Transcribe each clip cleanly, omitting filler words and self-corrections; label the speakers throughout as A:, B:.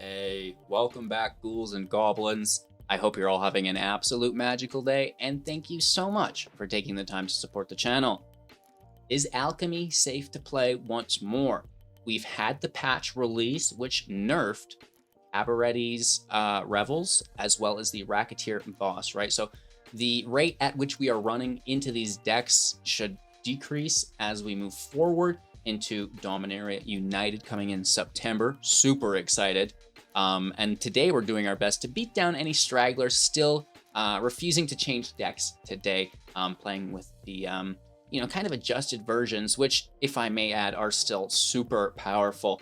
A: Hey, welcome back, ghouls and goblins. I hope you're all having an absolute magical day, and thank you so much for taking the time to support the channel. Is Alchemy safe to play once more? We've had the patch released, which nerfed Abaretti's Revels, as well as the Racketeer boss, right? So the rate at which we are running into these decks should decrease as we move forward into Dominaria United coming in September. Super excited. And today we're doing our best to beat down any stragglers still refusing to change decks today, playing with the kind of adjusted versions, which, if I may add, are still super powerful.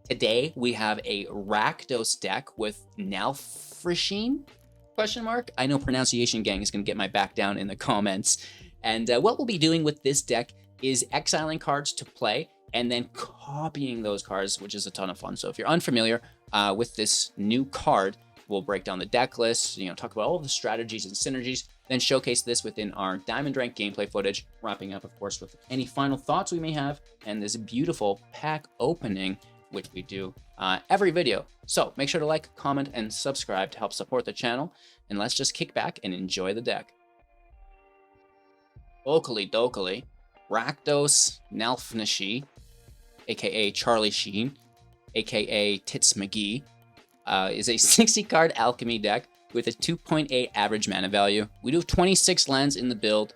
A: Today we have a RAKDOS deck with Nalfrishine? Question mark? I know Pronunciation Gang is going to get my back down in the comments. And what we'll be doing with this deck is exiling cards to play and then copying those cards, which is a ton of fun. So if you're unfamiliar with this new card, we'll break down the deck list, talk about all of the strategies and synergies, then showcase this within our Diamond Rank gameplay footage, wrapping up, of course, with any final thoughts we may have and this beautiful pack opening, which we do every video. So make sure to like, comment, and subscribe to help support the channel, and let's just kick back and enjoy the deck. Oakley Dokley, RAKDOS Nalfrishine, aka Charlie Sheen, aka Tits McGee, is a 60-card Alchemy deck with a 2.8 average mana value. We do have 26 lands in the build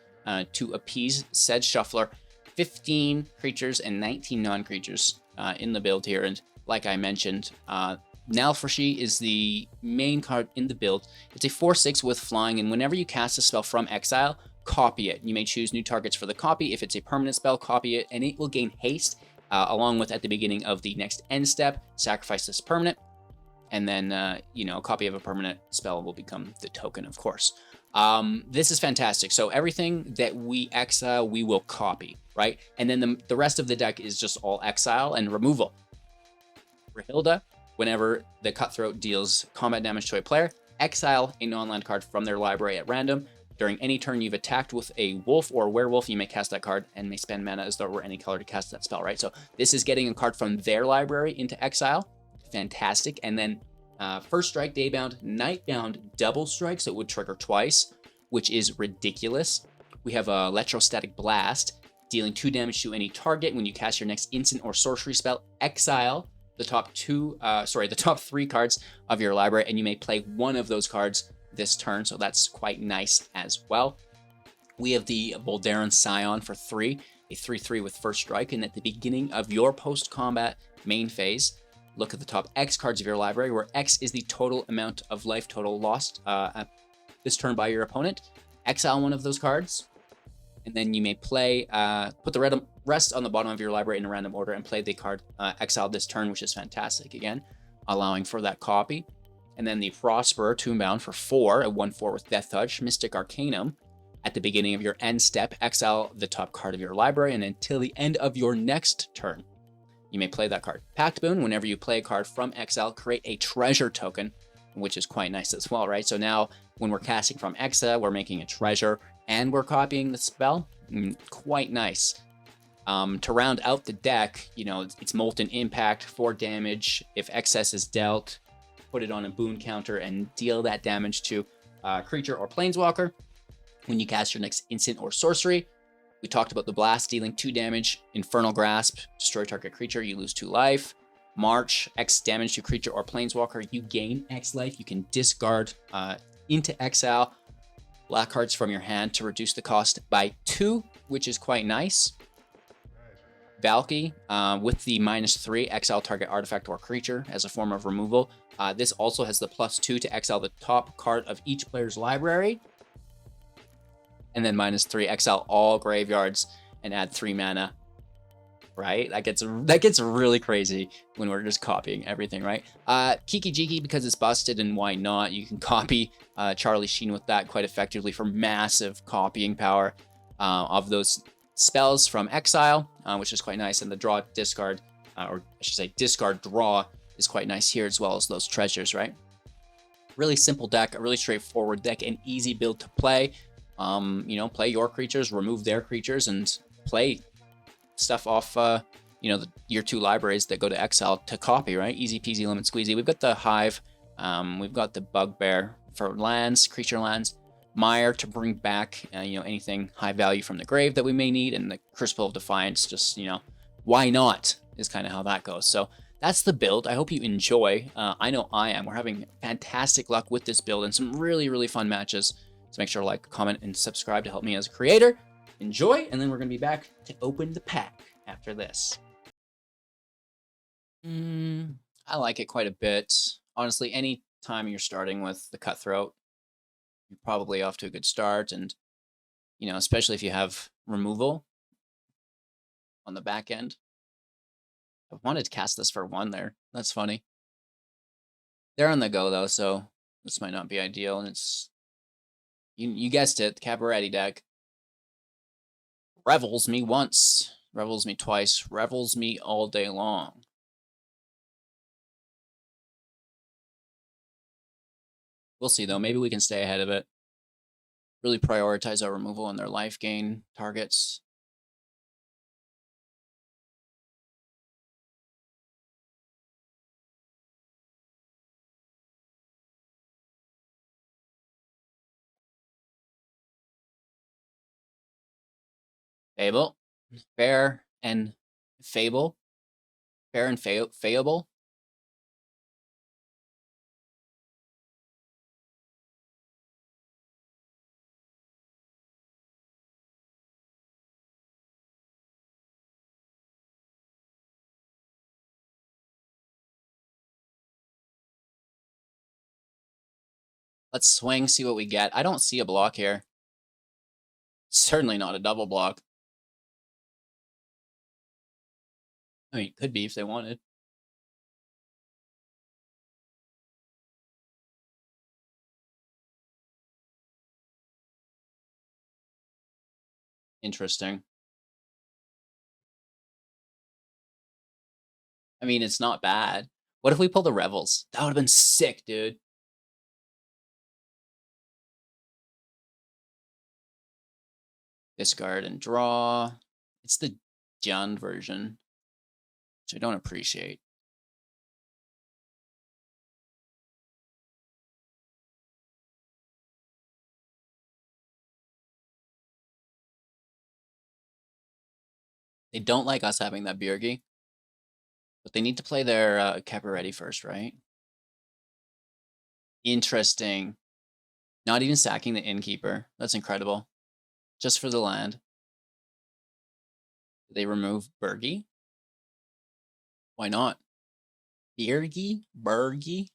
A: to appease said shuffler, 15 creatures and 19 non-creatures in the build here. And like I mentioned, Nalfrishine is the main card in the build. It's a 4/6 with flying, and whenever you cast a spell from exile, copy it. You may choose new targets for the copy. If it's a permanent spell, copy it, and it will gain haste, along with, at the beginning of the next end step, sacrifice this permanent, and then, a copy of a permanent spell will become the token, of course. This is fantastic. So everything that we exile, we will copy, right? And then the rest of the deck is just all exile and removal. Rahilda, whenever the Cutthroat deals combat damage to a player, exile a non-land card from their library at random. During any turn you've attacked with a wolf or werewolf, you may cast that card and may spend mana as though it were any color to cast that spell, right? So this is getting a card from their library into exile. Fantastic. And then first strike, daybound, nightbound, double strike, so it would trigger twice, which is ridiculous. We have a Electrostatic Blast, dealing 2 damage to any target. When you cast your next instant or sorcery spell, exile the top 3 cards of your library, and you may play one of those cards this turn, so that's quite nice as well. We have the Boldaran Scion for 3, a 3/3 with first strike, and at the beginning of your post-combat main phase, look at the top X cards of your library, where X is the total amount of life total lost at this turn by your opponent. Exile one of those cards, and then you may play, put the rest on the bottom of your library in a random order and play the card exiled this turn, which is fantastic, again, allowing for that copy. And then the Prosperer, Tombbound for 4, a 1/4 with Death Touch, Mystic Arcanum. At the beginning of your end step, exile the top card of your library, and until the end of your next turn, you may play that card. Pact Boon, whenever you play a card from exile, create a treasure token, which is quite nice as well, right? So now, when we're casting from exile, we're making a treasure, and we're copying the spell. Quite nice. To round out the deck, it's Molten Impact, 4 damage. If excess is dealt, put it on a boon counter and deal that damage to a creature or planeswalker. When you cast your next instant or sorcery, we talked about the Blast, dealing 2 damage. Infernal Grasp, destroy target creature, you lose 2 life. March, X damage to creature or planeswalker, you gain X life. You can discard into exile black cards from your hand to reduce the cost by 2, which is quite nice. Valky, with the -3, exile target artifact or creature as a form of removal. This also has the +2 to exile the top card of each player's library. And then -3, exile all graveyards and add 3 mana. Right? That gets really crazy when we're just copying everything, right? Kiki Jiki, because it's busted, and why not? You can copy Charlie Sheen with that quite effectively for massive copying power of those spells from exile, which is quite nice. And the draw discard, or I should say discard draw, is quite nice here, as well as those treasures, right? Really simple deck, a really straightforward deck, an easy build to play. Play your creatures, remove their creatures, and play stuff off you know, your 2 libraries that go to exile to copy, right? Easy peasy lemon squeezy. We've got the Hive, we've got the Bugbear for lands, creature lands, Mire to bring back, you know, anything high value from the grave that we may need, and the Crucible of Defiance, just, you know, why not, is kind of how that goes. So that's the build. I hope you enjoy. I know I am. We're having fantastic luck with this build and some really, really fun matches. So make sure to like, comment, and subscribe to help me as a creator. Enjoy, and then we're going to be back to open the pack after this. I like it quite a bit. Honestly, any time you're starting with the Cutthroat, you're probably off to a good start. And, you know, especially if you have removal on the back end. I wanted to cast this for 1 there. That's funny. They're on the go, though, so this might not be ideal. And it's, you guessed it, the Cabaretti deck. Revels me once, revels me twice, revels me all day long. We'll see, though. Maybe we can stay ahead of it. Really prioritize our removal and their life gain targets. Fable. Fair and Fable. Fair and Fable. Let's swing, see what we get. I don't see a block here. Certainly not a double block. I mean, it could be if they wanted. Interesting. I mean, it's not bad. What if we pull the Revels? That would have been sick, dude. Discard and draw. It's the Jund version, which I don't appreciate. They don't like us having that Bjergi, but they need to play their Cabaretti first, right? Interesting. Not even sacking the Innkeeper. That's incredible. Just for the land. They remove Bergi? Why not? Bjergi? Bergi?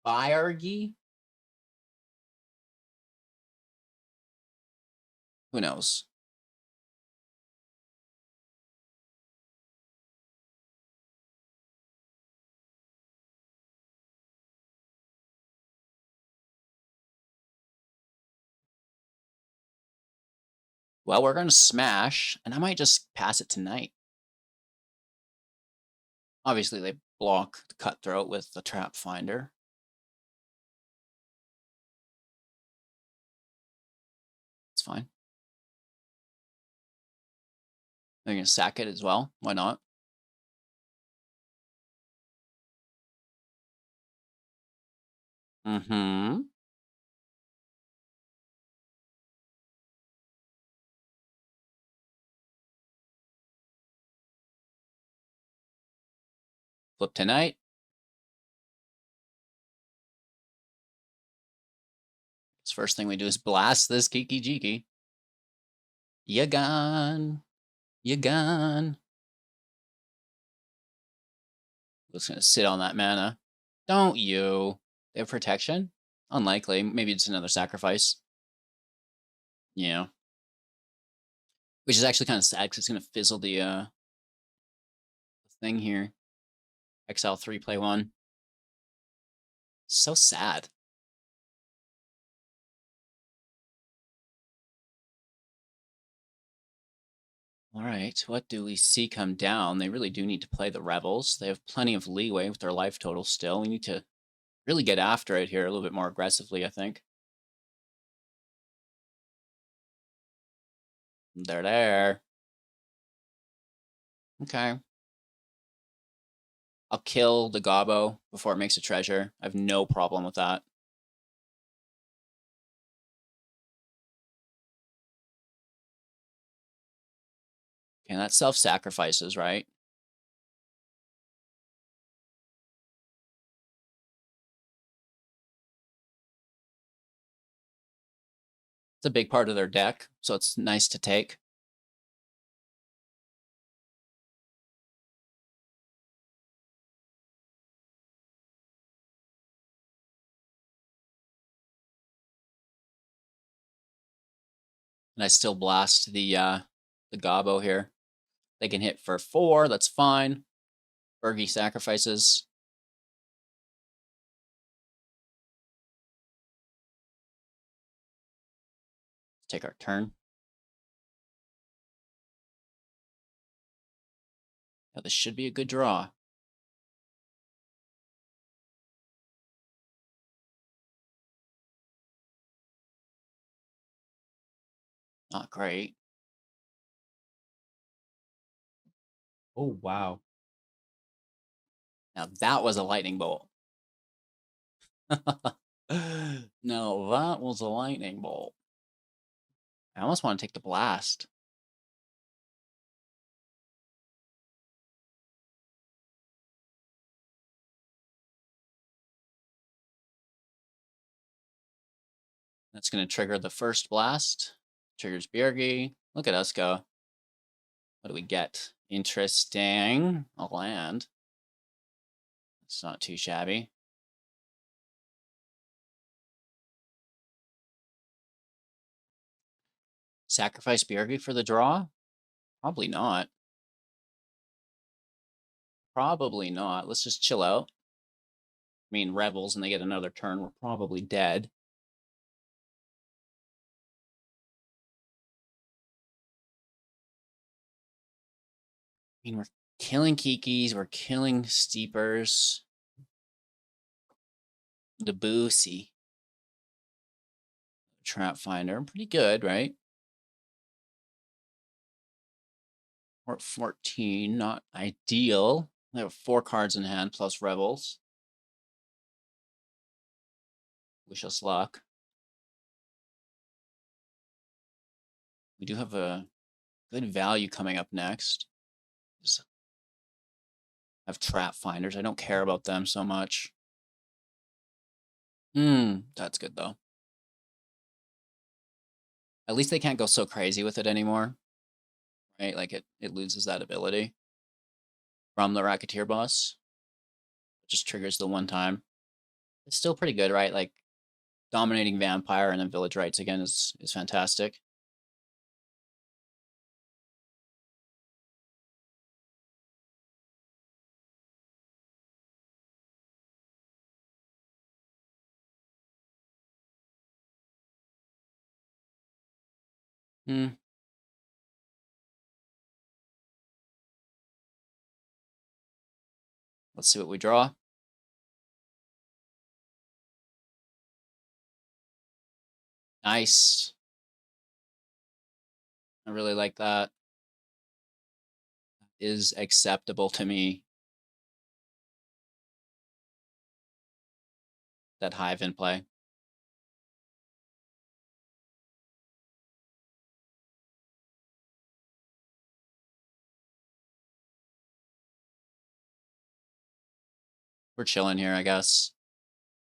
A: Bjergi? Who knows? Well, we're going to smash, and I might just pass it tonight. Obviously, they block the Cutthroat with the Trap Finder. It's fine. They're going to sack it as well. Why not? Mm-hmm. Flip tonight. This first thing we do is blast this Kiki Jiki. You gone. You gone. Just gonna sit on that mana. Don't you? They have protection? Unlikely. Maybe it's another sacrifice. Yeah. Which is actually kind of sad because it's gonna fizzle the thing here. Exile 3, play 1. So sad. All right, what do we see come down? They really do need to play the Rebels. They have plenty of leeway with their life total still. We need to really get after it here a little bit more aggressively, I think. They're there. Okay. I'll kill the Gobbo before it makes a treasure. I have no problem with that. Okay, that self-sacrifices, right? It's a big part of their deck, so it's nice to take. And I still blast the Gobbo here. They can hit for 4, that's fine. Bergie sacrifices. Let's take our turn. Now this should be a good draw. Not great. Oh, wow. Now that was a lightning bolt. No, that was a lightning bolt. I almost want to take the blast. That's going to trigger the first blast. Triggers Bjergi. Look at us go. What do we get? Interesting. A land. It's not too shabby. Sacrifice Bjergi for the draw? Probably not. Probably not. Let's just chill out. I mean, Rebels and they get another turn. We're probably dead. I mean, we're killing Kikis. We're killing Steepers. The Boosie. Trap Finder. Pretty good, right? We're at 14. Not ideal. I have 4 cards in hand plus Rebels. Wish us luck. We do have a good value coming up next. I have Trap Finders. I don't care about them so much. That's good though. At least they can't go so crazy with it anymore. Right? Like it loses that ability from the Racketeer boss. It just triggers the one time. It's still pretty good, right? Like dominating Vampire and then Village Rites again is fantastic. Let's see what we draw. Nice. I really like that. Is acceptable to me. That Hive in play. We're chilling here, I guess.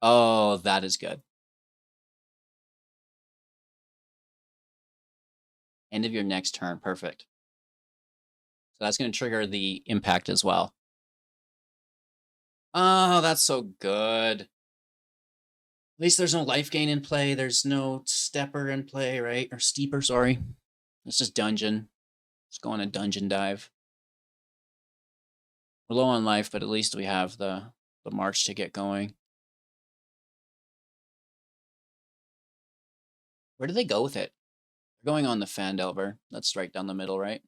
A: Oh, that is good. End of your next turn. Perfect. So that's going to trigger the impact as well. Oh, that's so good. At least there's no life gain in play. There's no stepper in play, right? Or steeper, sorry. It's just dungeon. Let's go on a dungeon dive. We're low on life, but at least we have the march to get going. Where do they go with it? They're going on the Fandelver. That's right down the middle, right?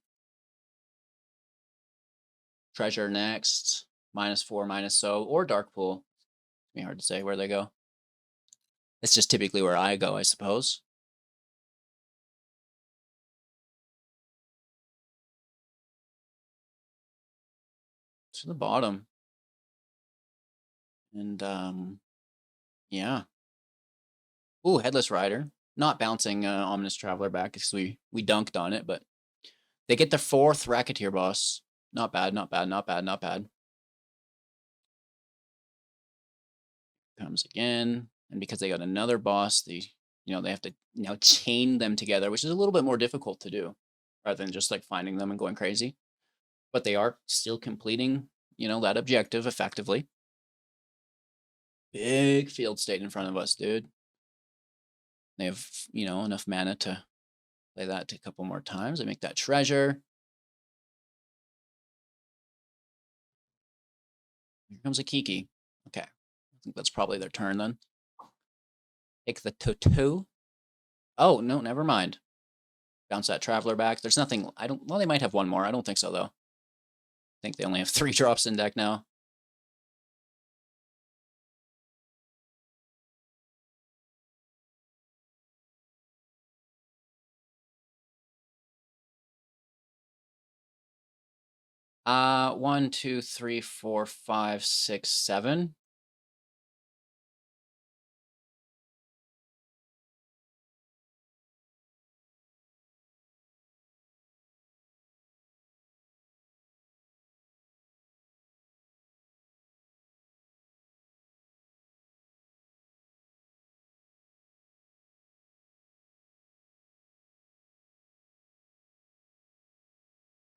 A: Treasure next. -4, -so, or Dark Pool. It's be hard to say where they go. It's just typically where I go, I suppose. to the bottom. And, yeah. Ooh, Headless Rider. Not bouncing Ominous Traveler back because we dunked on it, but they get the 4th Racketeer boss. Not bad, not bad, not bad, not bad. Comes again. And because they got another boss, they have to now chain them together, which is a little bit more difficult to do rather than just like finding them and going crazy. But they are still completing, that objective effectively. Big field state in front of us, dude. They have, enough mana to play that a couple more times. They make that treasure. Here comes a Kiki. Okay. I think that's probably their turn then. Take the Toto. Oh, no, never mind. Bounce that Traveler back. There's nothing. Well, they might have one more. I don't think so, though. I think they only have 3 drops in deck now. One, two, three, four, five, six, 7.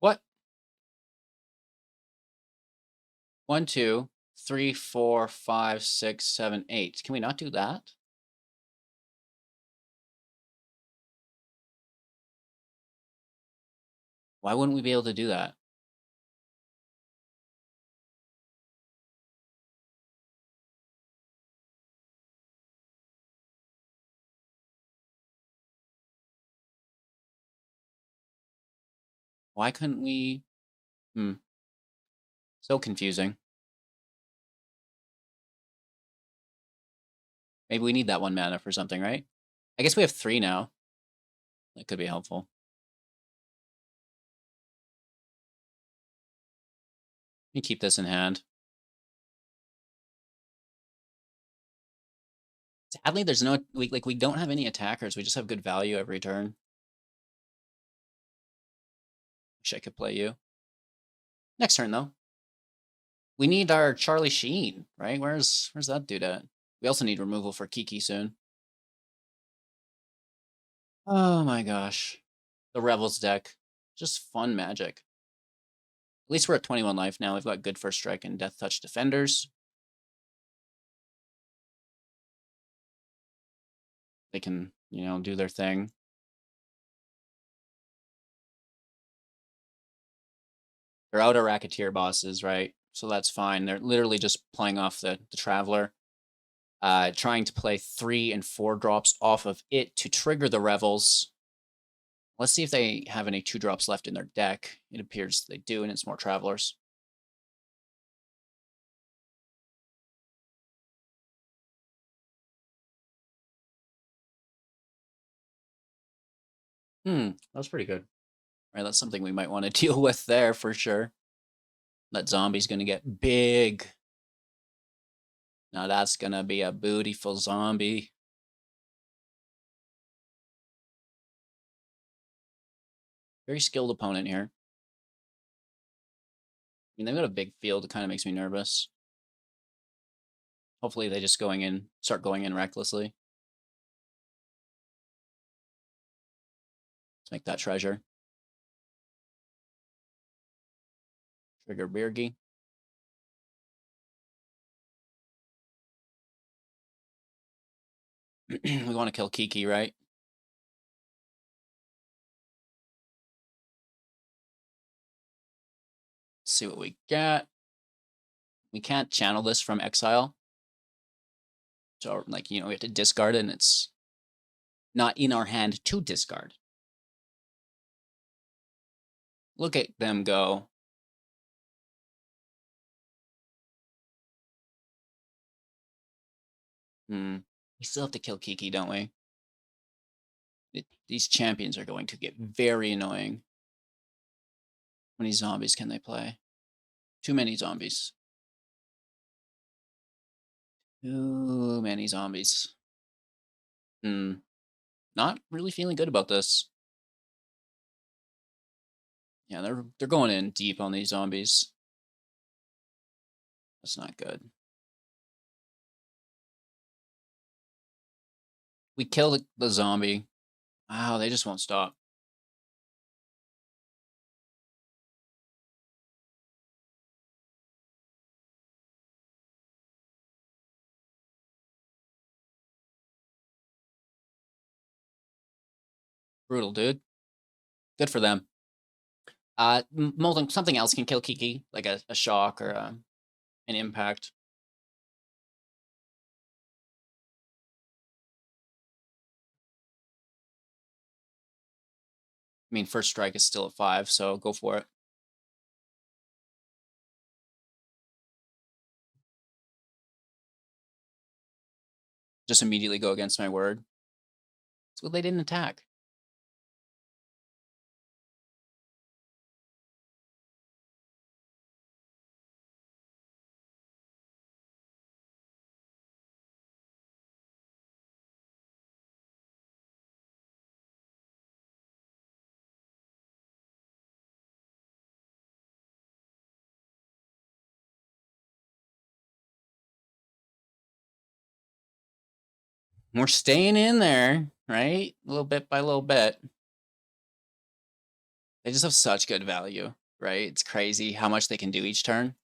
A: What? 1, 2, 3, 4, 5, 6, 7, 8. Can we not do that? Why wouldn't we be able to do that? Why couldn't we? So confusing. Maybe we need that 1 mana for something, right? I guess we have 3 now. That could be helpful. Let me keep this in hand. Sadly, there's no we don't have any attackers. We just have good value every turn. Wish I could play you. Next turn though. We need our Charlie Sheen, right? Where's that dude at? We also need removal for Kiki soon. Oh my gosh. The Rebels deck. Just fun magic. At least we're at 21 life now. We've got good first strike and Death Touch defenders. They can, do their thing. They're out of Racketeer bosses, right? So that's fine. They're literally just playing off the Traveler. Trying to play 3 and 4 drops off of it to trigger the Revels. Let's see if they have any 2 drops left in their deck. It appears they do, and it's more Travelers. That was pretty good. All right, that's something we might want to deal with there for sure. That zombie's going to get big. Now that's going to be a beautiful zombie. Very skilled opponent here. I mean, they've got a big field. It kind of makes me nervous. Hopefully they just start going in recklessly. Let's make that treasure. Trigger Birgi. We want to kill Kiki, right? Let's see what we get. We can't channel this from exile. So, we have to discard it, and it's not in our hand to discard. Look at them go. We still have to kill Kiki, don't we? These champions are going to get very annoying. How many zombies can they play? Too many zombies. Too many zombies. Not really feeling good about this. Yeah, they're going in deep on these zombies. That's not good. We kill the zombie. Wow, they just won't stop. Brutal, dude. Good for them. Molten, something else can kill Kiki, like a shock or an impact. I mean, first strike is still at 5, so go for it. Just immediately go against my word. So they didn't attack. We're staying in there, right? A little bit by little bit. They just have such good value, right? It's crazy how much they can do each turn.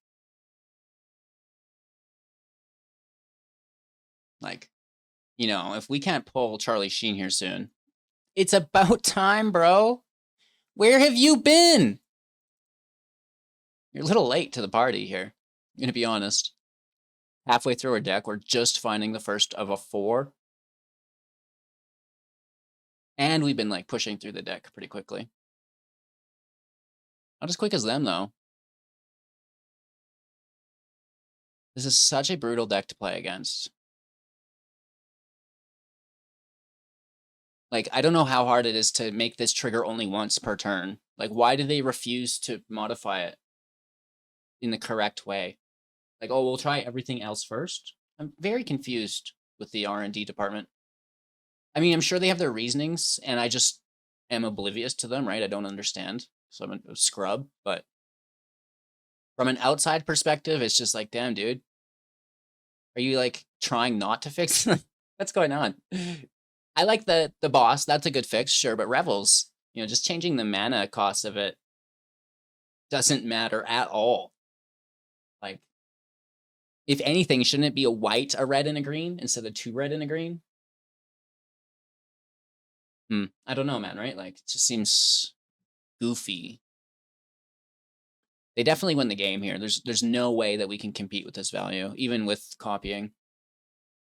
A: Like, you know, if we can't pull Charlie Sheen here soon, it's about time, bro. Where have you been? You're a little late to the party here. I'm gonna be honest. Halfway through our deck, we're just finding the first of a 4. And we've been like pushing through the deck pretty quickly. Not as quick as them, though. This is such a brutal deck to play against. Like, I don't know how hard it is to make this trigger only once per turn. Like, why do they refuse to modify it in the correct way? Like, oh, we'll try everything else first? I'm very confused with the R&D department. I mean, I'm sure they have their reasonings, and I just am oblivious to them, right? I don't understand, so I'm a scrub, but from an outside perspective, it's just like, damn, dude. Are you, like, trying not to fix it? What's going on? I like the boss. That's a good fix, sure, but Revels, you know, just changing the mana cost of it doesn't matter at all. Like, if anything, shouldn't it be a white, a red, and a green instead of 2 red and a green? I don't know, man, right? Like, it just seems goofy. They definitely win the game here. There's no way that we can compete with this value, even with copying.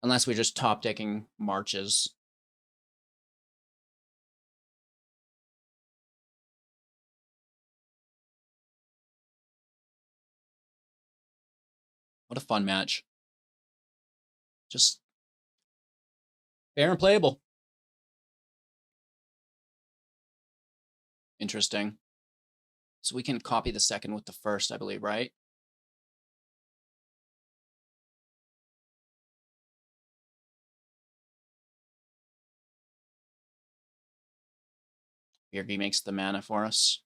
A: Unless we're just top decking marches. What a fun match. Just fair and playable. Interesting. So we can copy the second with the first, I believe, right? Birgi makes the mana for us.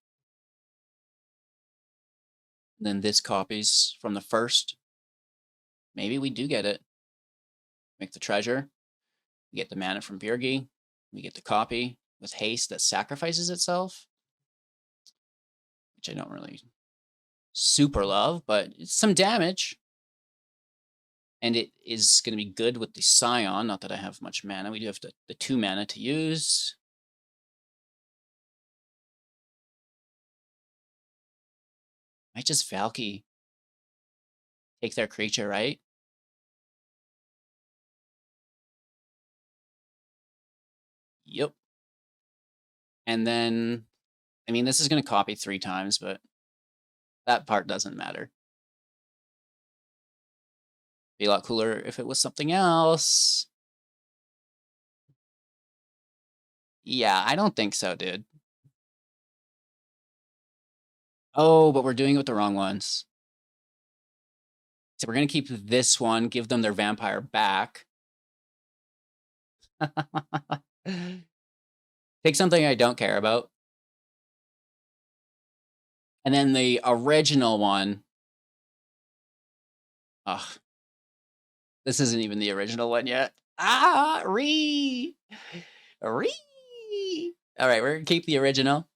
A: And then this copies from the first. Maybe we do get it. Make the treasure. We get the mana from Birgi. We get the copy with haste that sacrifices itself. Which I don't really super love, but it's some damage. And it is going to be good with the Scion. Not that I have much mana. We do have the 2 mana to use. Might just Valky take their creature, right? Yep. And then, I mean, this is going to copy 3 times, but that part doesn't matter. Be a lot cooler if it was something else. Yeah, I don't think so, dude. Oh, but we're doing it with the wrong ones. So we're going to keep this one, give them their vampire back. Take something I don't care about. And then the original one. Ugh. This isn't even the original one yet. Ah, Re. All right, we're going to keep the original.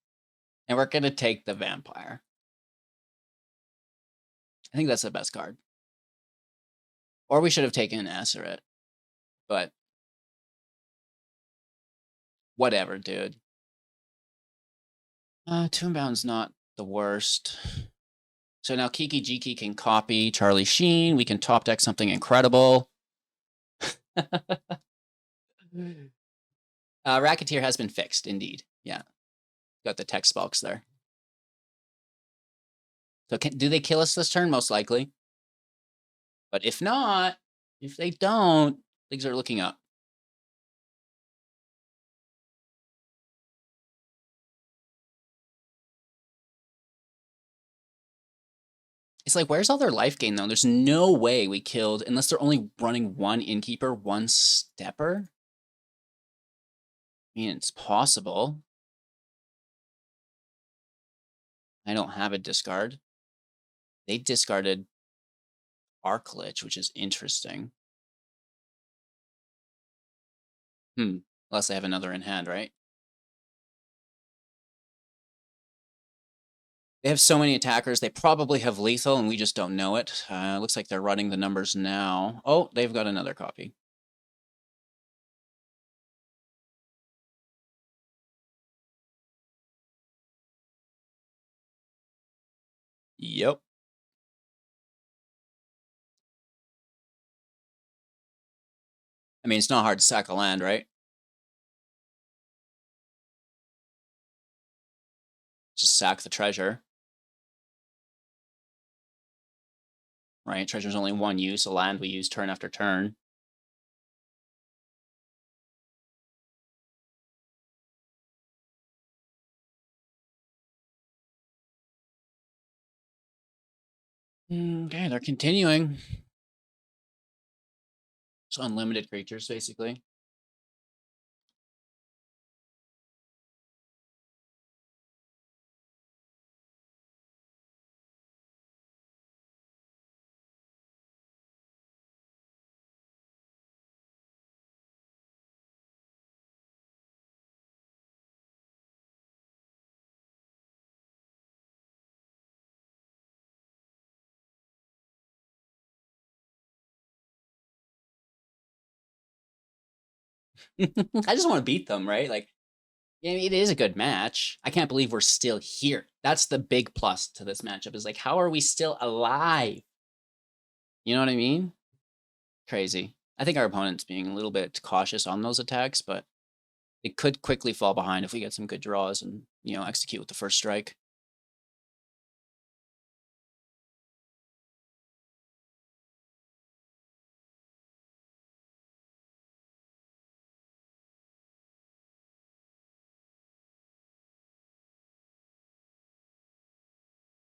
A: And we're going to take the vampire. I think that's the best card. Or we should have taken Acerit. But whatever, dude. Toonbound's not the worst. So now Kiki Jiki can copy Charlie Sheen. We can top deck something incredible. Racketeer has been fixed, indeed. Yeah. Got the text box there. So do they kill us this turn? Most likely. But if not, if they don't, things are looking up. It's like, where's all their life gain, though? There's no way we killed, unless they're only running one Innkeeper, one Stepper. I mean, it's possible. I don't have a discard. They discarded Arclich, which is interesting. Unless they have another in hand, right? They have so many attackers. They probably have lethal, and we just don't know it. Looks like they're running the numbers now. Oh, they've got another copy. Yep. I mean, it's not hard to sack a land, right? Just sack the treasure. Right? Treasure's only one use. A land we use turn after turn. Okay, they're continuing. It's unlimited creatures, basically. I just want to beat them, right? Like, yeah, it is a good match. I can't believe we're still here. That's the big plus to this matchup, is like, how are we still alive? You know what I mean? Crazy. I think our opponent's being a little bit cautious on those attacks, but it could quickly fall behind if we get some good draws and, execute with the first strike.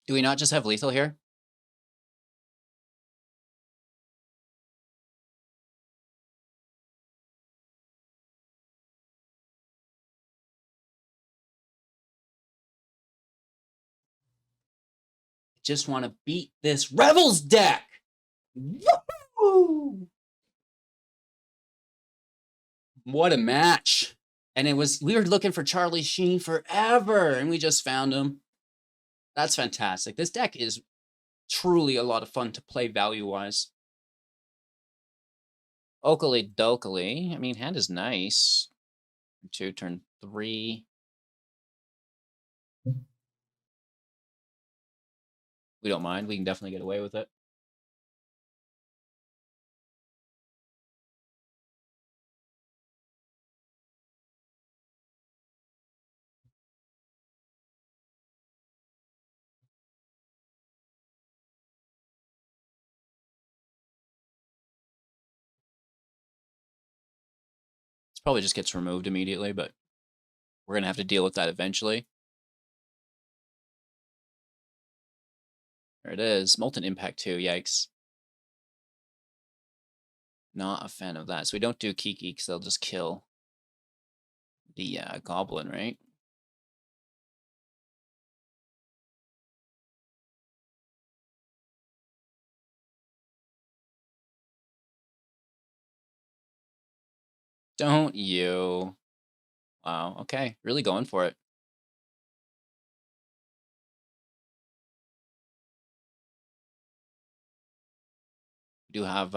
A: Do we not just have lethal here? Just want to beat this Rebels deck. Woo! What a match. And we were looking for Charlie Sheen forever, and we just found him. That's fantastic. This deck is truly a lot of fun to play value-wise. Oakley Dokley. I mean, hand is nice. Turn 2, turn 3. We don't mind. We can definitely get away with it. This probably just gets removed immediately, but we're going to have to deal with that eventually. There it is. Molten Impact 2. Yikes. Not a fan of that. So we don't do Kiki because they'll just kill the goblin, right? Don't you? Wow, okay. Really going for it. We do have,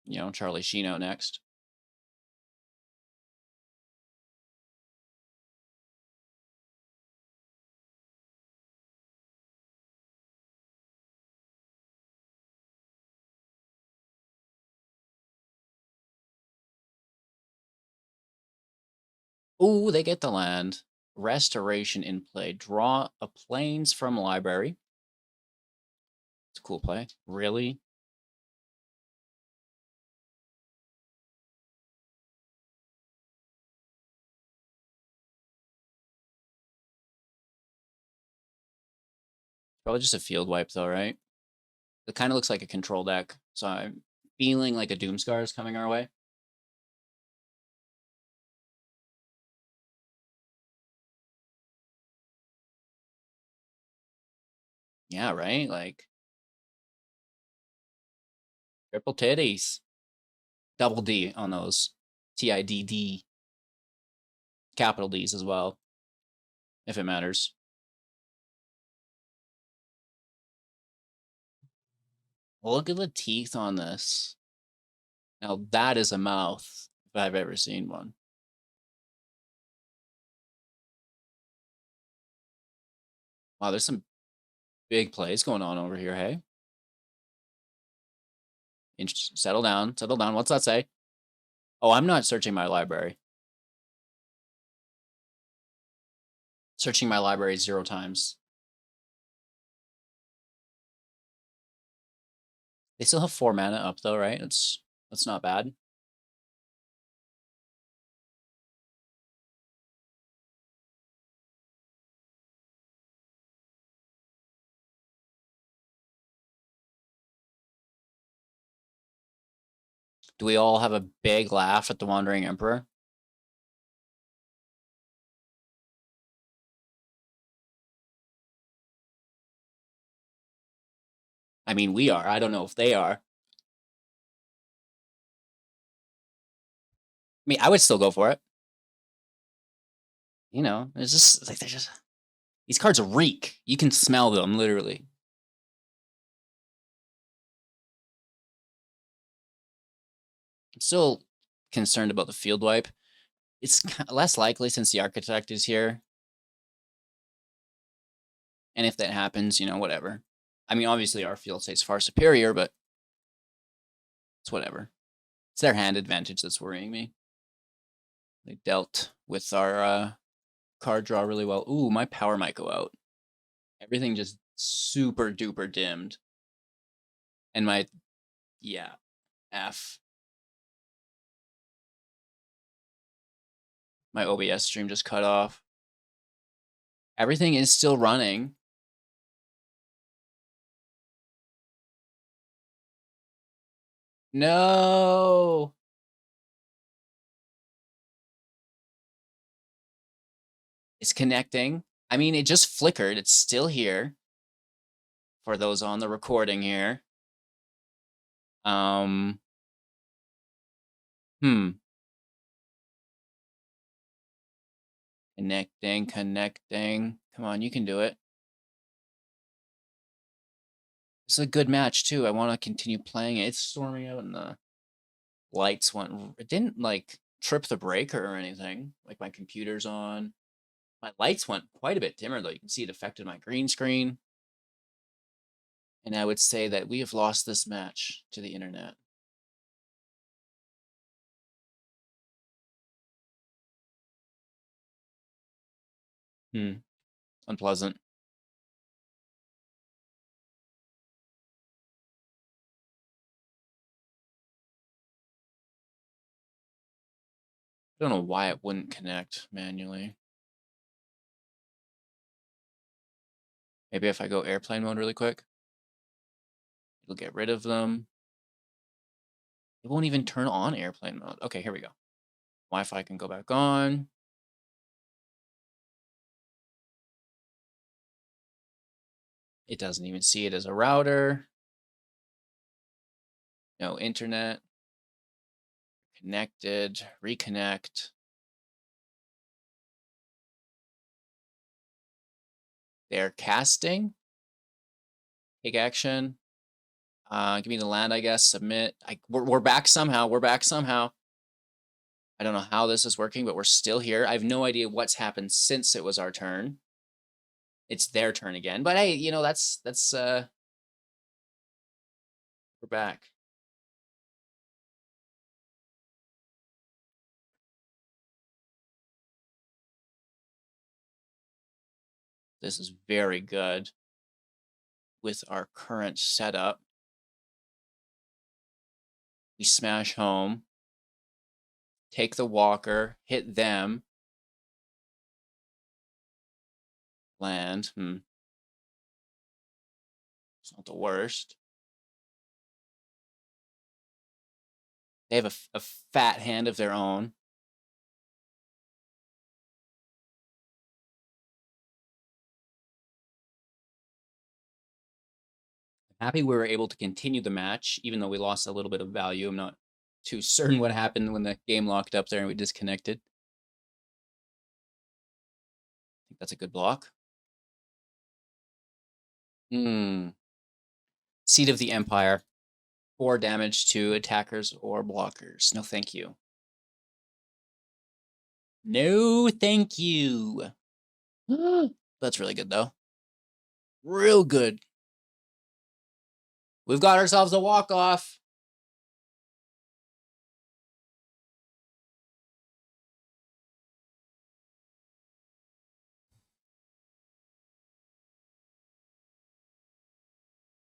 A: you know, Charlie Sheen out next. Ooh, they get the land. Restoration in play. Draw a plains from library. It's a cool play. Really? Probably just a field wipe though, right? It kind of looks like a control deck. So I'm feeling like a Doomscar is coming our way. Yeah, right? Like triple titties. Double D on those. TIDD. Capital D's as well, if it matters. Look at the teeth on this. Now that is a mouth, if I've ever seen one. Wow, there's some big plays going on over here, hey? Settle down, settle down. What's that say? Oh, I'm not searching my library. Searching my library 0 times. They still have 4 mana up though, right? That's not bad. Do we all have a big laugh at the Wandering Emperor? I mean, we are. I don't know if they are. I mean, I would still go for it. You know, it's just like these cards reek. You can smell them literally. I'm still concerned about the field wipe. It's less likely since the architect is here. And if that happens, you know, whatever. I mean, obviously our field state's far superior, but it's whatever. It's their hand advantage that's worrying me. They dealt with our card draw really well. Ooh, my power might go out. Everything just super duper dimmed. And my, yeah, F. My OBS stream just cut off. Everything is still running. No. It's connecting. I mean, it just flickered. It's still here for those on the recording here. Hmm. Connecting, connecting. Come on, you can do it. It's a good match too. I want to continue playing it. It's storming out and the lights went. It didn't like trip the breaker or anything. Like my computer's on. My lights went quite a bit dimmer though. You can see it affected my green screen. And I would say that we have lost this match to the internet. Unpleasant. I don't know why it wouldn't connect manually. Maybe if I go airplane mode really quick, it'll get rid of them. It won't even turn on airplane mode. Okay, here we go. Wi-Fi can go back on. It doesn't even see it as a router. No internet. Connected. Reconnect. They're casting. Take action. Give me the land, I guess. Submit. We're back somehow. We're back somehow. I don't know how this is working, but we're still here. I have no idea what's happened since it was our turn. It's their turn again. But hey, you know, that's we're back. This is very good with our current setup. We smash home. Take the walker, hit them. Land. It's not the worst. They have a fat hand of their own. I'm happy we were able to continue the match, even though we lost a little bit of value. I'm not too certain what happened when the game locked up there and we disconnected. I think that's a good block. Seat of the Empire. 4 damage to attackers or blockers. No, thank you. No, thank you. That's really good, though. Real good. We've got ourselves a walk-off.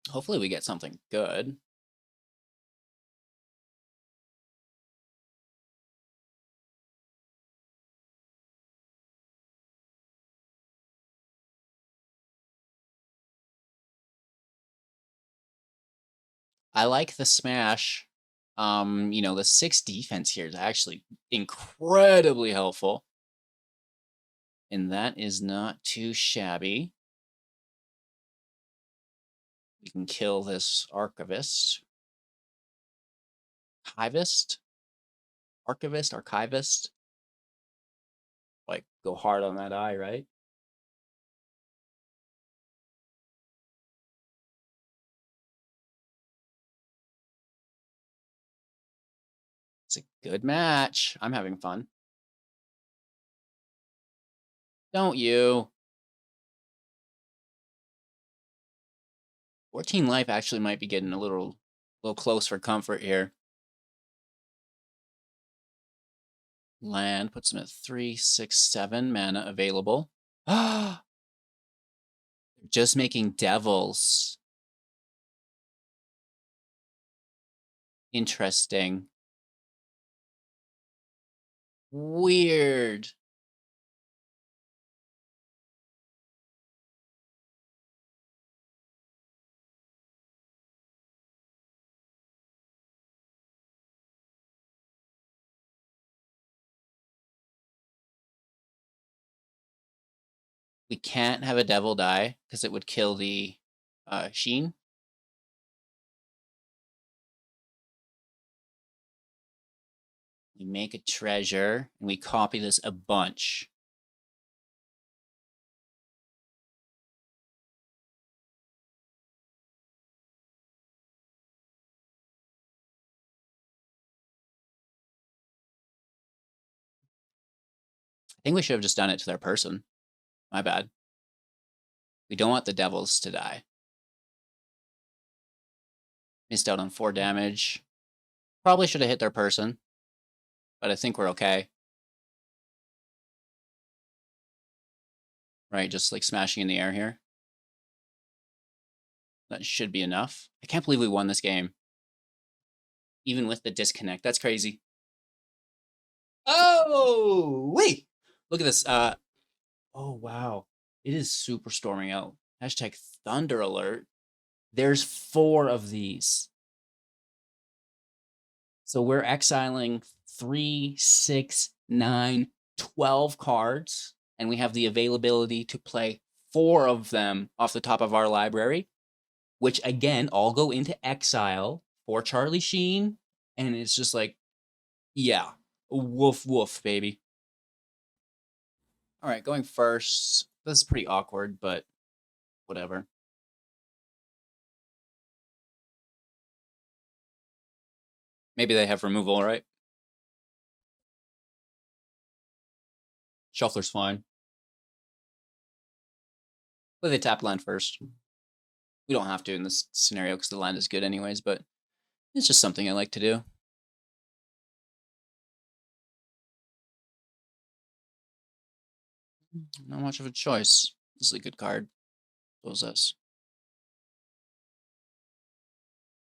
A: Hopefully we get something good. I like the smash. You know, the 6 defense here is actually incredibly helpful. And that is not too shabby. We can kill this archivist. Archivist. Like, go hard on that eye, right? It's a good match. I'm having fun. Don't you? 14 life actually might be getting a little close for comfort here. Land puts them at 3, 6, 7 mana available. Just making devils. Interesting. Weird. We can't have a devil die because it would kill the Sheen. We make a treasure and we copy this a bunch. I think we should have just done it to their person. My bad. We don't want the devils to die. Missed out on 4 damage. Probably should have hit their person, but I think we're okay. Right, just like smashing in the air here. That should be enough. I can't believe we won this game. Even with the disconnect. That's crazy. Oh, wait. Look at this. Oh, wow. It is super storming out. Hashtag thunder alert. There's 4 of these. So we're exiling 3, 6, 9, 12 cards, and we have the availability to play 4 of them off the top of our library, which again all go into exile for Charlie Sheen, and it's just like, yeah, woof woof, baby. All right, going first. This is pretty awkward, but whatever. Maybe they have removal, right? Shuffler's fine. But they tap land first. We don't have to in this scenario because the land is good anyways, but it's just something I like to do. Not much of a choice. This is a good card. So is this.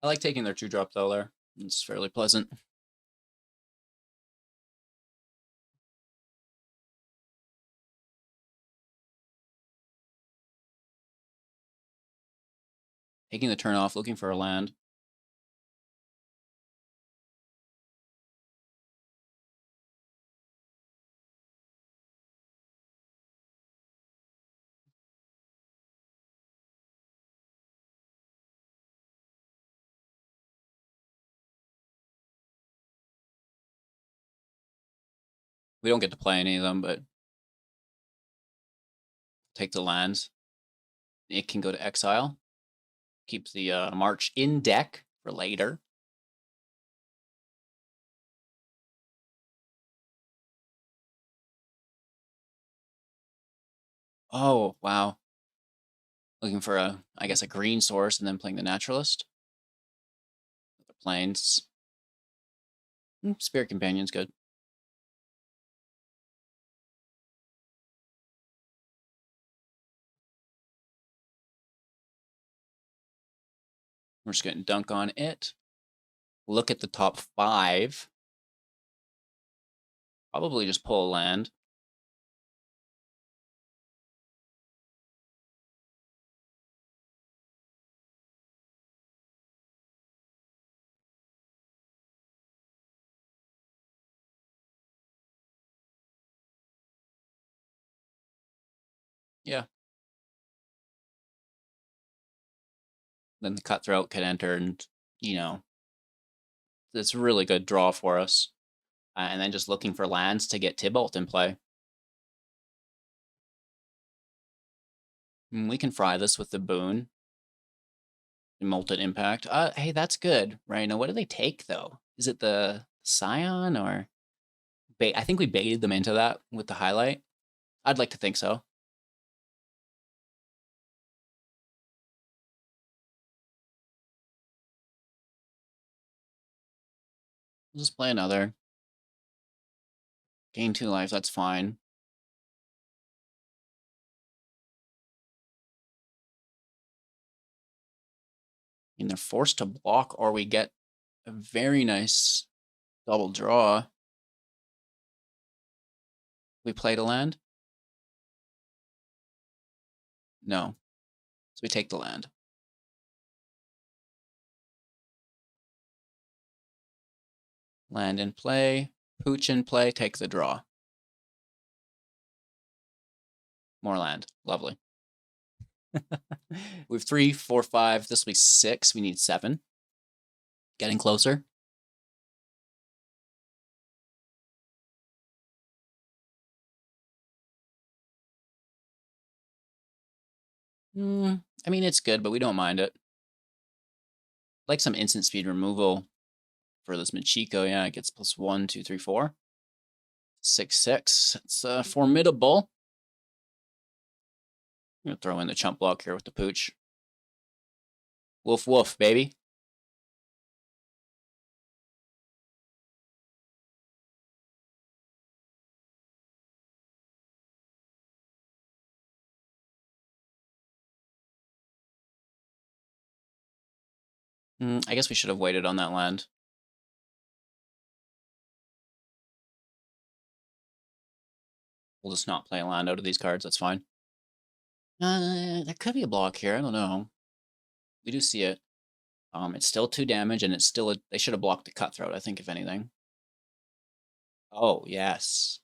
A: I like taking their 2-drop though there. It's fairly pleasant. Taking the turn off, looking for a land. We don't get to play any of them, but take the lands. It can go to exile. Keep the March in deck for later. Oh, wow. Looking for I guess, a green source and then playing the Naturalist. The Plains. Spirit Companion's good. We're just going to dunk on it. Look at the top 5. Probably just pull a land. Yeah. Then the Cutthroat could enter and, it's a really good draw for us. And then just looking for lands to get Tybalt in play. We can fry this with the Boon. Molten Impact. Hey, that's good. Right, now what do they take, though? Is it the Scion or... I think we baited them into that with the highlight. I'd like to think so. We'll just play another. Gain 2 life, that's fine. And they're forced to block, or we get a very nice double draw. We played a land? No. So we take the land. Land in play. Pooch in play. Take the draw. More land. Lovely. We have 3, 4, 5. This will be 6. We need 7. Getting closer. I mean, it's good, but we don't mind it. Like some instant speed removal for this Machiko. Yeah, it gets +1, 2, 3, 4. 6, 6. It's formidable. I'm going to throw in the chump block here with the Pooch. Woof, woof, baby. I guess we should have waited on that land. We'll just not play a land out of these cards. That's fine. There could be a block here. I don't know. We do see it. It's still 2 damage, and it's still a, they should have blocked the Cutthroat, I think, if anything. Oh, yes.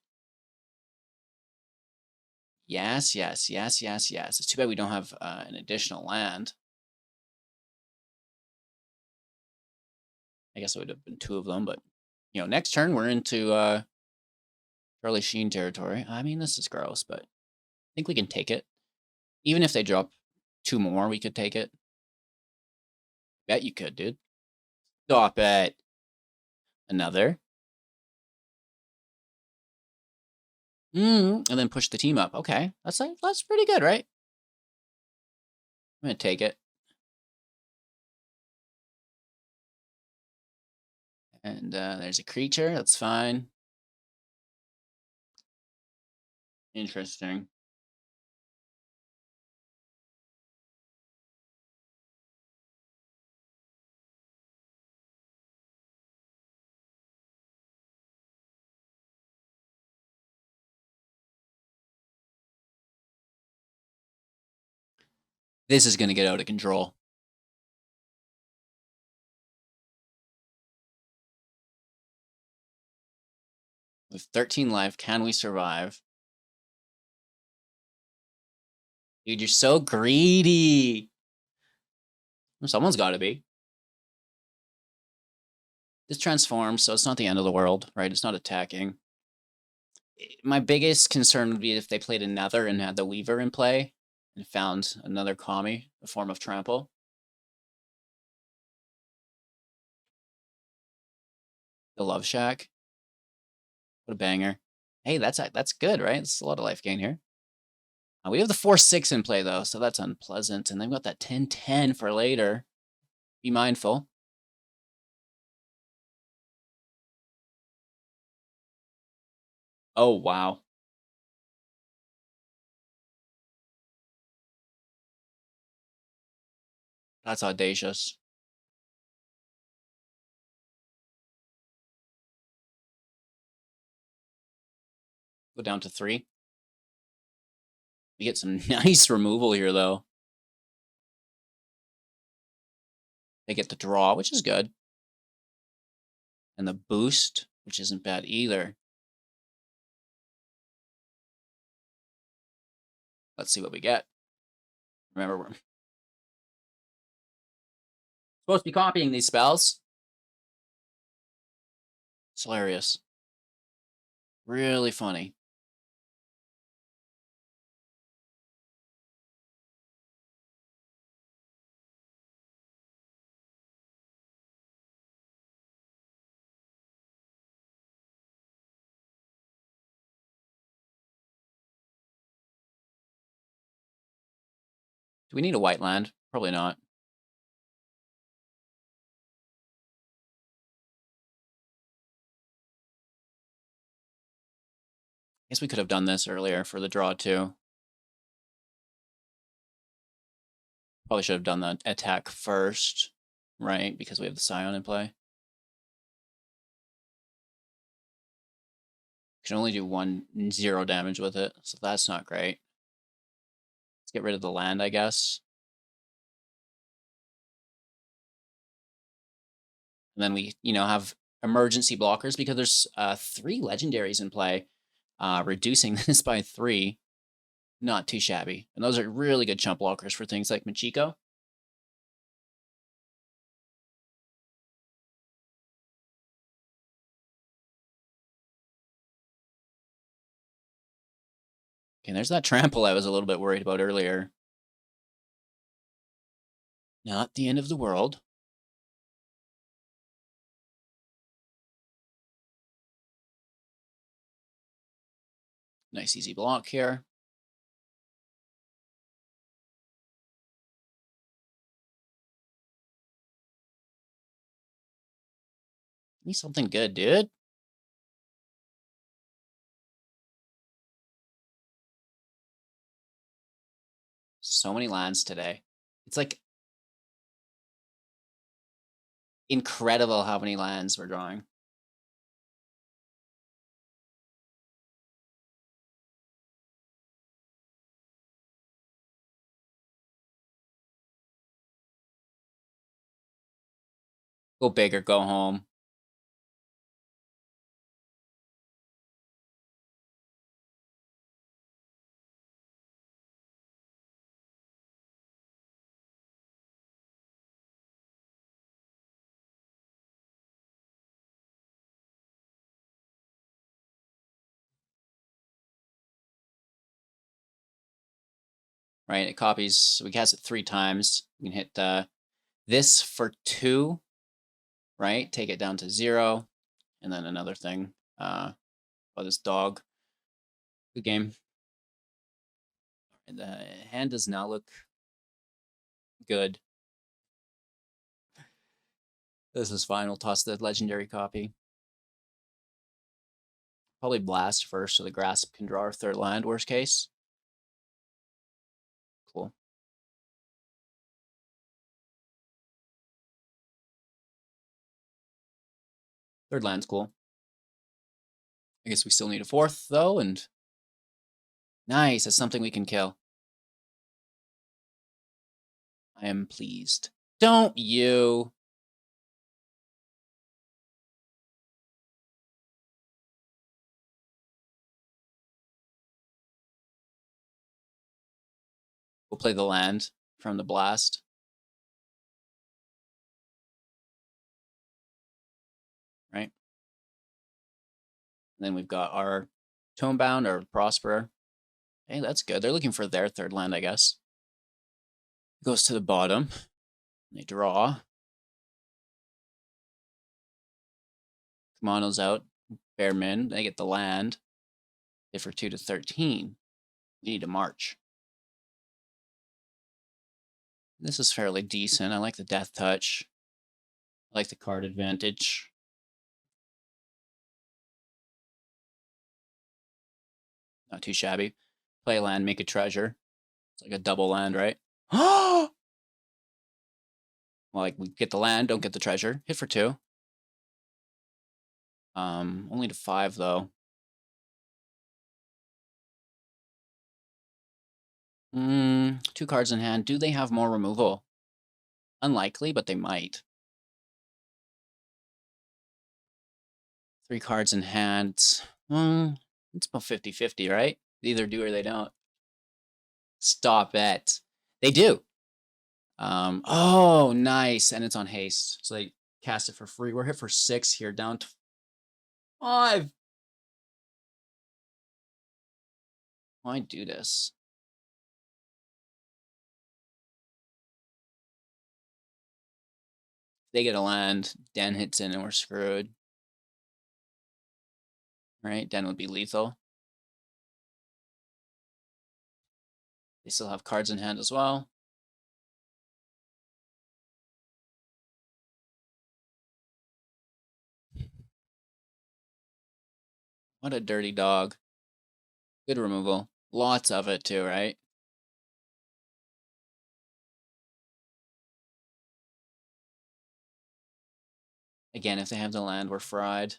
A: Yes, yes, yes, yes, yes. It's too bad we don't have an additional land. I guess it would have been 2 of them, but, you know, next turn we're into Charlie Sheen territory. I mean, this is gross, but I think we can take it. Even if they drop 2 more, we could take it. Bet you could, dude. Stop it. Another. And then push the team up. Okay, that's pretty good, right? I'm gonna take it. And there's a creature. That's fine. Interesting. This is gonna get out of control. With 13 life, can we survive? Dude, you're so greedy. Someone's got to be. This transforms, so it's not the end of the world, right? It's not attacking. My biggest concern would be if they played another and had the Weaver in play and found another Kami, a form of trample. The Love Shack. What a banger. Hey, that's good, right? It's a lot of life gain here. We have the 4/6 in play, though, so that's unpleasant. And they've got that 10/10 for later. Be mindful. Oh, wow. That's audacious. Go down to 3. We get some nice removal here, though. They get the draw, which is good. And the boost, which isn't bad either. Let's see what we get. Remember, we're supposed to be copying these spells. It's hilarious. Really funny. Do we need a white land? Probably not. Guess we could have done this earlier for the draw, too. Probably should have done the attack first, right? Because we have the Scion in play. Can only do 1/0 damage with it, so that's not great. Let's get rid of the land, I guess. And then we, have emergency blockers because there's 3 legendaries in play. Reducing this by 3, not too shabby. And those are really good chump blockers for things like Machiko. Okay, there's that trample I was a little bit worried about earlier. Not the end of the world. Nice easy block here. Need something good, dude. So many lands today. It's like incredible how many lands we're drawing. Go big or go home. Right, it copies. We cast it 3 times. We can hit this for 2, right? Take it down to 0, and then another thing. Oh, this dog. Good game. And the hand does not look good. This is fine. We'll toss the legendary copy. Probably blast first, so the grasp can draw our 3rd land, worst case. Cool. Third land's cool. I guess we still need a 4th, though, and... Nice, that's something we can kill. I am pleased. Don't you? We'll play the land from the blast. Right? And then we've got our Tomebound or Prosperer. Hey, that's good. They're looking for their 3rd land, I guess. Goes to the bottom. They draw. Kamano's out. Bear min. They get the land. Hit for 2 to 13. We need to march. This is fairly decent. I like the Death Touch. I like the card advantage. Not too shabby. Play a land, make a treasure. It's like a double land, right? Well, like we get the land, don't get the treasure. Hit for 2. Only to 5 though. 2 cards in hand. Do they have more removal? Unlikely, but they might. 3 cards in hand. It's about 50-50, right? They either do or they don't. Stop it. They do. Oh, nice. And it's on haste. So they cast it for free. We're hit for 6 here, down to 5. Why do this? They get a land. Den hits in and we're screwed. Right? Den would be lethal. They still have cards in hand as well. What a dirty dog. Good removal. Lots of it too, right? Again, if they have the land, we're fried.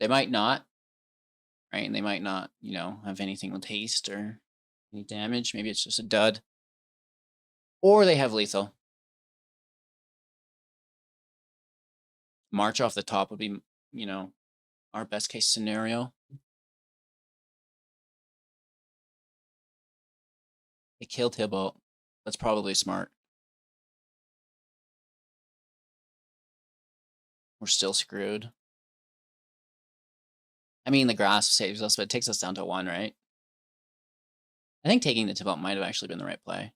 A: They might not, right? And they might not, have anything with haste or any damage. Maybe it's just a dud. Or they have lethal. March off the top would be, our best case scenario. They kill Tybalt. That's probably smart. We're still screwed. I mean, the grasp saves us, but it takes us down to 1, right? I think taking the Tybalt might have actually been the right play.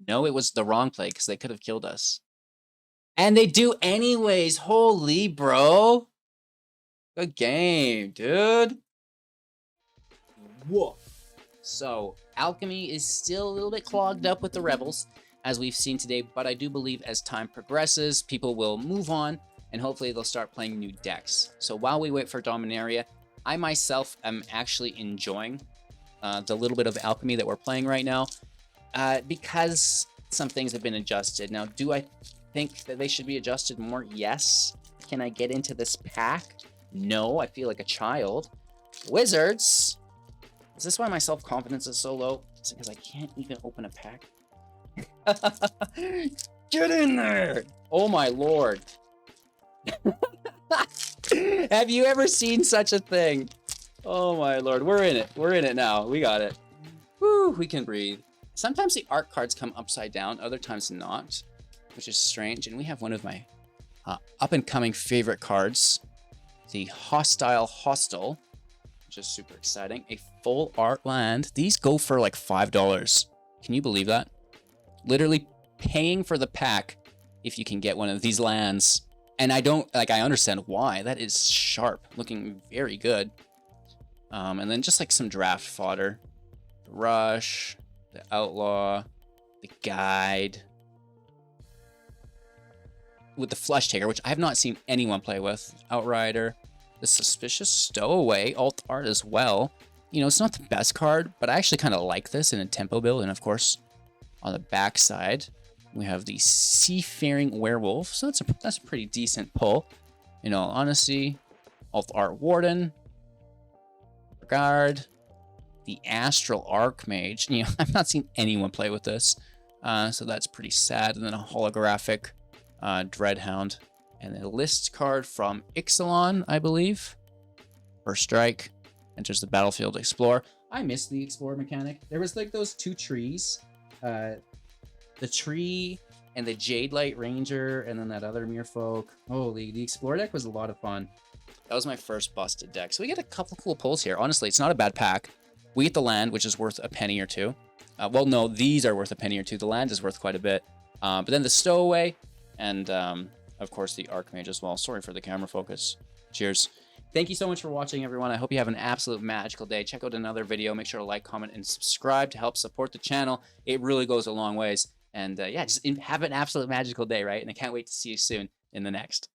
A: No, it was the wrong play because they could have killed us. And they do anyways. Holy bro. Good game, dude. Woof. So, Alchemy is still a little bit clogged up with the Rebels, as we've seen today, but I do believe as time progresses, people will move on, and hopefully they'll start playing new decks. So while we wait for Dominaria, I myself am actually enjoying the little bit of Alchemy that we're playing right now, because some things have been adjusted. Now, do I think that they should be adjusted more? Yes. Can I get into this pack? No, I feel like a child. Wizards. Is this why my self-confidence is so low? It's because I can't even open a pack. Get in there! Oh my lord. Have you ever seen such a thing? Oh my lord, we're in it. We're in it now. We got it. Woo, we can breathe. Sometimes the art cards come upside down, other times not, which is strange. And we have one of my up-and-coming favorite cards, the Hostile Hostel, which is super exciting. A full art land. These go for like $5. Can you believe that? Literally paying for the pack if you can get one of these lands. And I understand why. That is sharp, looking very good. And then just like some draft fodder. The Rush, the Outlaw, the Guide. With the Flesh Taker, which I have not seen anyone play with. Outrider, the Suspicious Stowaway, alt art as well. You know, it's not the best card, but I actually kind of like this in a tempo build. And of course, on the back side, we have the Seafaring Werewolf. So that's a pretty decent pull. In all honesty, alt art Warden, Guard, the Astral Archmage. You know, I've not seen anyone play with this, so that's pretty sad. And then a holographic Dreadhound, and a list card from Ixalan, I believe. First strike, enters the battlefield. Explore. I missed the Explore mechanic. There was like those two trees, the tree and the Jade Light Ranger, and then that other Merfolk. Holy, the Explore deck was a lot of fun. That was my first busted deck. So we get a couple cool pulls here. Honestly, it's not a bad pack. We get the land, which is worth a penny or two. Well, no, these are worth a penny or two. The land is worth quite a bit. But then the Stowaway, and of course the Archmage as well. Sorry for the camera focus. Cheers. Thank you so much for watching, everyone. I hope you have an absolute magical day. Check out another video. Make sure to like, comment, and subscribe to help support the channel. It really goes a long ways. And yeah, just have an absolute magical day, right? And I can't wait to see you soon in the next.